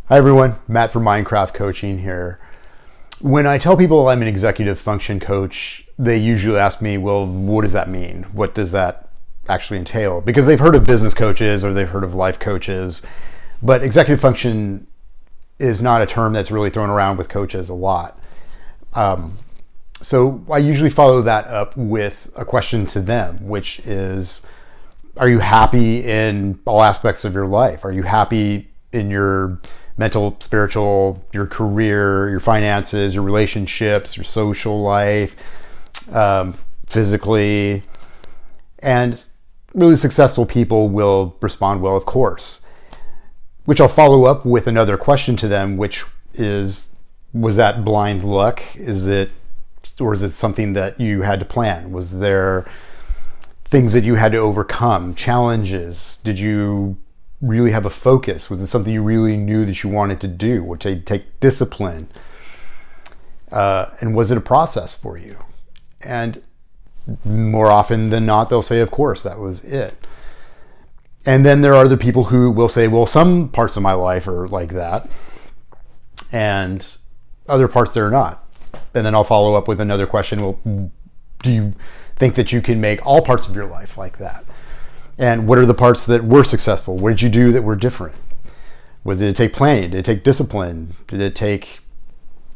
Hi everyone, Matt from MindCraft Coaching here. When I tell people I'm an executive function coach, they usually ask me, well, what does that mean? What does that actually entail? Because they've heard of business coaches or they've heard of life coaches, but executive function is not a term that's really thrown around with coaches a lot. So I usually follow that up with a question to them, which is, are you happy in all aspects of your life? Are you happy in your mental, spiritual, your career, your finances, your relationships, your social life, physically? And really successful people will respond well, of course. Which I'll follow up with another question to them, which is, was that blind luck? Or is it something that you had to plan? Was there things that you had to overcome, challenges? Did you really have a focus? Was it something you really knew that you wanted to do? Would it take discipline? And was it a process for you? And more often than not, they'll say, of course, that was it. And then there are other people who will say, well, some parts of my life are like that, and other parts they're not. And then I'll follow up with another question. Well, do you think that you can make all parts of your life like that? And what are the parts that were successful? What did you do that were different? Did it take planning? Did it take discipline? Did it take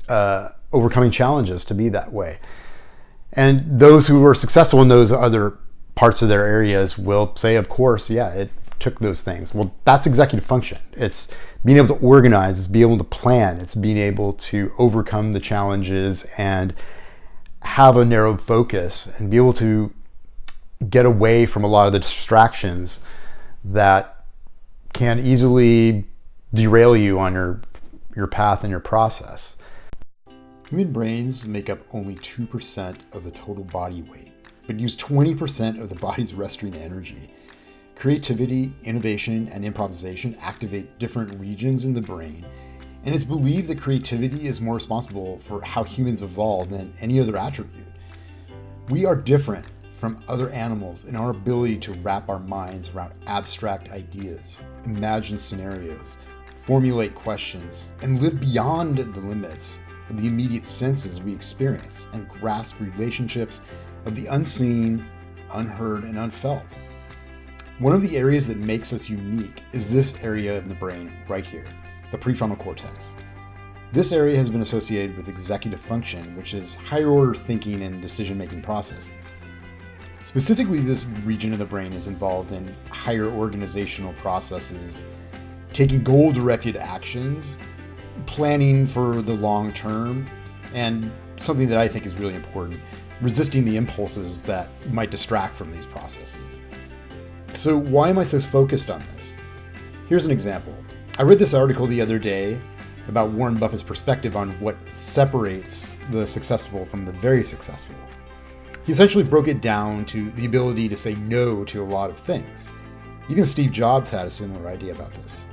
overcoming challenges to be that way? And those who were successful in those other parts of their areas will say, of course, yeah, it took those things. Well, that's executive function. It's being able to organize, it's being able to plan, it's being able to overcome the challenges and have a narrow focus and be able to get away from a lot of the distractions that can easily derail you on your path and your process. Human brains make up only 2% of the total body weight, but use 20% of the body's resting energy. Creativity, innovation, and improvisation activate different regions in the brain, and it's believed that creativity is more responsible for how humans evolve than any other attribute. We are different from other animals in our ability to wrap our minds around abstract ideas, imagine scenarios, formulate questions, and live beyond the limits of the immediate senses we experience and grasp relationships of the unseen, unheard, and unfelt. One of the areas that makes us unique is this area of the brain right here, the prefrontal cortex. This area has been associated with executive function, which is higher order thinking and decision-making processes. Specifically, this region of the brain is involved in higher organizational processes, taking goal-directed actions, planning for the long term, and something that I think is really important, resisting the impulses that might distract from these processes. So why am I so focused on this? Here's an example. I read this article the other day about Warren Buffett's perspective on what separates the successful from the very successful. He essentially broke it down to the ability to say no to a lot of things. Even Steve Jobs had a similar idea about this.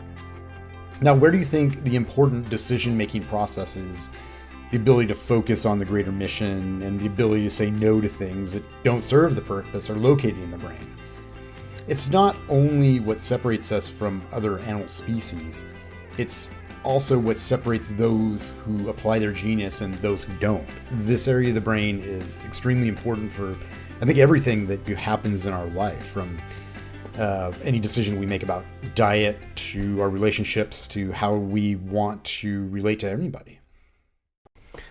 Now, where do you think the important decision-making processes, the ability to focus on the greater mission, and the ability to say no to things that don't serve the purpose are located in the brain? It's not only what separates us from other animal species, it's also what separates those who apply their genius and those who don't. This area of the brain is extremely important for, I think, everything that happens in our life, from any decision we make about diet to our relationships to how we want to relate to everybody.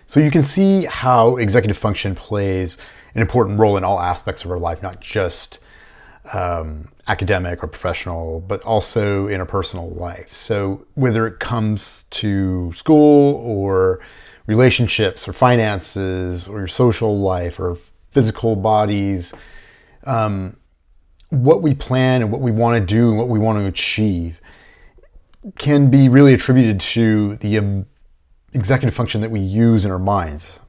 So you can see how executive function plays an important role in all aspects of our life, not just academic or professional, but also in a personal life. So whether it comes to school or relationships or finances or your social life or physical bodies, what we plan and what we want to do and what we want to achieve can be really attributed to the executive function that we use in our minds.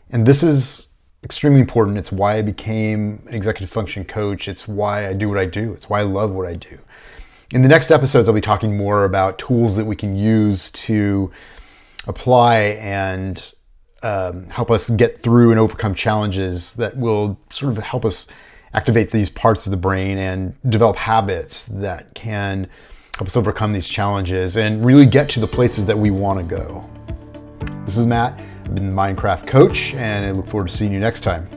And this is extremely important. It's why I became an executive function coach. It's why I do what I do. It's why I love what I do. In the next episodes, I'll be talking more about tools that we can use to apply and help us get through and overcome challenges that will sort of help us activate these parts of the brain and develop habits that can help us overcome these challenges, and really get to the places that we want to go. This is Matt. I've been the MindCraft coach, and I look forward to seeing you next time.